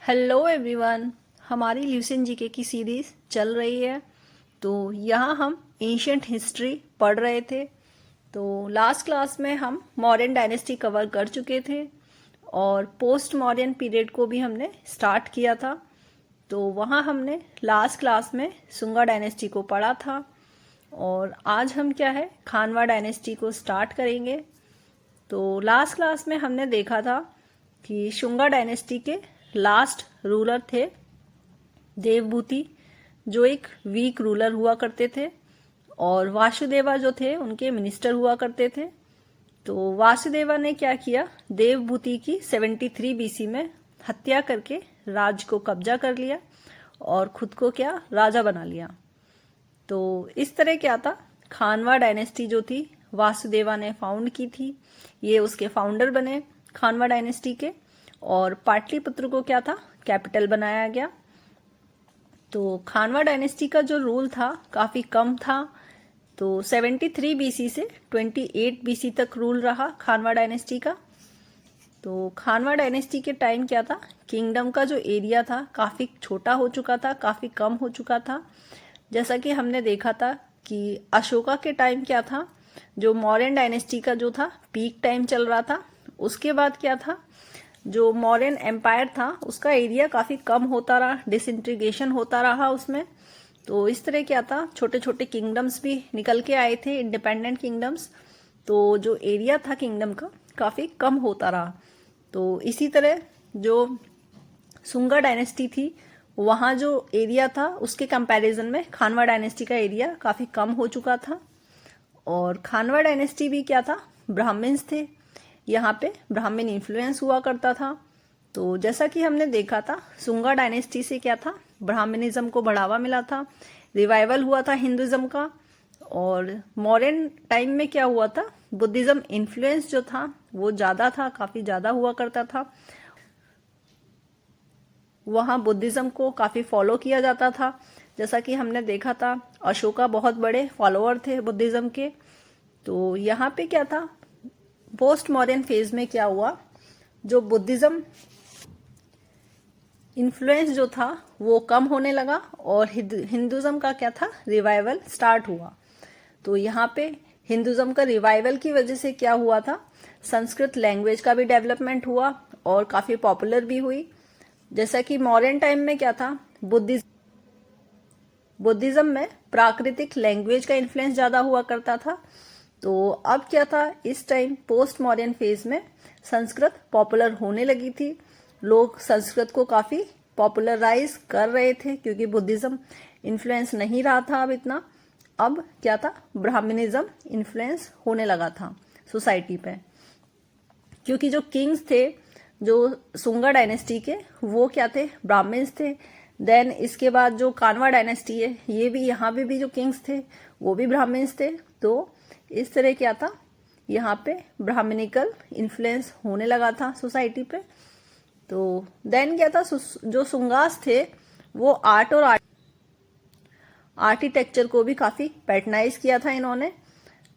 Hello everyone. हमारी ल्यूसेन GK की series चल रही है। तो यहाँ हम एंशियंट हिस्ट्री पढ़ रहे थे। तो लास्ट क्लास में हम मौर्यन डायनेस्टी कवर कर चुके थे और पोस्ट मौर्यन पीरियड को भी हमने स्टार्ट किया था। तो वहाँ हमने लास्ट क्लास में सुंगा डायनेस्टी को पढ़ा था और आज हम क्या है खानवा डायनेस्टी को स्टार्ट करेंगे। तो लास्ट क्लास में हमने देखा था कि शुंगा डायनेस्टी के लास्ट रूलर थे देवभूति, जो एक वीक रूलर हुआ करते थे, और वासुदेवा जो थे उनके मिनिस्टर हुआ करते थे। तो वासुदेवा ने क्या किया, देवभूति की 73 बीसी में हत्या करके राज को कब्जा कर लिया और खुद को क्या राजा बना लिया। तो इस तरह क्या था, खानवा डायनेस्टी जो थी वासुदेवा ने फाउंड की थी, ये उसके फाउंडर बने खानवा डायनेस्टी के, और पाटलिपुत्र को क्या था कैपिटल बनाया गया। तो खानवा डायनेस्टी का जो रूल था काफ़ी कम था। तो 73 बीसी से 28 बीसी तक रूल रहा खानवा डायनेस्टी का। तो खानवा डायनेस्टी के टाइम क्या था, किंगडम का जो एरिया था काफ़ी छोटा हो चुका था, काफ़ी कम हो चुका था। जैसा कि हमने देखा था कि अशोका के टाइम क्या था, जो मौर्यन डायनेस्टी का जो था पीक टाइम चल रहा था, उसके बाद क्या था, जो मौर्यन एम्पायर था उसका एरिया काफ़ी कम होता रहा, डिसइंटीग्रेशन होता रहा उसमें। तो इस तरह क्या था, छोटे छोटे किंगडम्स भी निकल के आए थे, इंडिपेंडेंट किंगडम्स। तो जो एरिया था किंगडम का काफ़ी कम होता रहा। तो इसी तरह जो सुंगा डायनेस्टी थी, वहाँ जो एरिया था उसके कंपैरिजन में खानवा डायनेस्टी का एरिया काफ़ी कम हो चुका था। और खानवा डायनेस्टी भी क्या था, ब्राह्मण्स थे, यहाँ पे ब्राह्मण इन्फ्लुएंस हुआ करता था। तो जैसा कि हमने देखा था, सुंगा डायनेस्टी से क्या था, ब्राह्मणिज्म को बढ़ावा मिला था, रिवाइवल हुआ था हिंदुज्म का। और मॉडर्न टाइम में क्या हुआ था, बुद्धिज्म इन्फ्लुएंस जो था वो ज़्यादा था, काफ़ी ज़्यादा हुआ करता था। वहाँ बुद्धिज्म को काफ़ी फॉलो किया जाता था। जैसा कि हमने देखा था, अशोका बहुत बड़े फॉलोअर थे बुद्धिज्म के। तो यहाँ पे क्या था, पोस्ट मॉडर्न फेज में क्या हुआ, जो बुद्धिज्म इन्फ्लुएंस जो था वो कम होने लगा और हिंदुज्म का क्या था, रिवाइवल स्टार्ट हुआ। तो यहाँ पे हिंदुज्म का रिवाइवल की वजह से क्या हुआ था, संस्कृत लैंग्वेज का भी डेवलपमेंट हुआ और काफ़ी पॉपुलर भी हुई। जैसा कि मॉडर्न टाइम में क्या था, बुद्धिज्म में प्राकृतिक लैंग्वेज का इन्फ्लुएंस ज़्यादा हुआ करता था। तो अब क्या था, इस टाइम पोस्ट मॉडर्न फेज में संस्कृत पॉपुलर होने लगी थी, लोग संस्कृत को काफ़ी पॉपुलराइज कर रहे थे क्योंकि बुद्धिज्म इन्फ्लुएंस नहीं रहा था अब इतना। अब क्या था, ब्राह्मणिज्म इन्फ्लुएंस होने लगा था सोसाइटी पे, क्योंकि जो किंग्स थे जो सुंगा डायनेस्टी के, वो क्या थे, ब्राह्मण्स थे। देन इसके बाद जो कानवा डायनेस्टी है, ये भी यहाँ भी जो किंग्स थे वो भी ब्राह्मण्स थे। तो इस तरह क्या था, यहाँ पे ब्राह्मणिकल इन्फ्लुएंस होने लगा था सोसाइटी पे। तो देन क्या था, जो सुंगास थे वो आर्ट और आर्किटेक्चर को भी काफ़ी पैटर्नाइज किया था इन्होंने।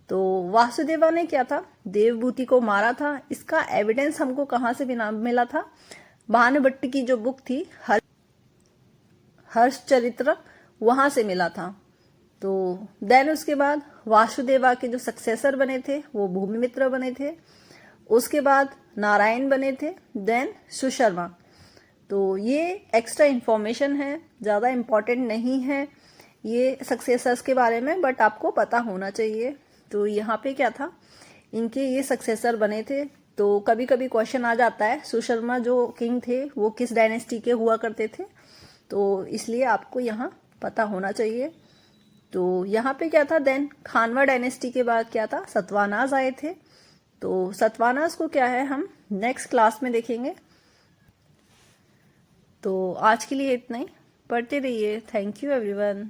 तो वासुदेवा ने क्या था, देवभूति को मारा था। इसका एविडेंस हमको कहाँ से मिला था, भानुभट्ट की जो बुक थी हर्ष चरित्र, वहां से मिला था। तो देन उसके बाद वासुदेवा के जो सक्सेसर बने थे वो भूमिमित्र बने थे, उसके बाद नारायण बने थे, देन सुशर्मा। तो ये एक्स्ट्रा इंफॉर्मेशन है, ज़्यादा इम्पॉर्टेंट नहीं है ये सक्सेसर्स के बारे में, बट आपको पता होना चाहिए। तो यहाँ पे क्या था, इनके ये सक्सेसर बने थे। तो कभी कभी क्वेश्चन आ जाता है, सुशर्मा जो किंग थे वो किस डायनेस्टी के हुआ करते थे, तो इसलिए आपको यहाँ पता होना चाहिए। तो यहाँ पे क्या था, देन खानवा डायनेस्टी के बाद क्या था, सतवानास आए थे। तो सतवानास को क्या है हम नेक्स्ट क्लास में देखेंगे। तो आज के लिए इतना ही, पढ़ते रहिए। Thank you everyone.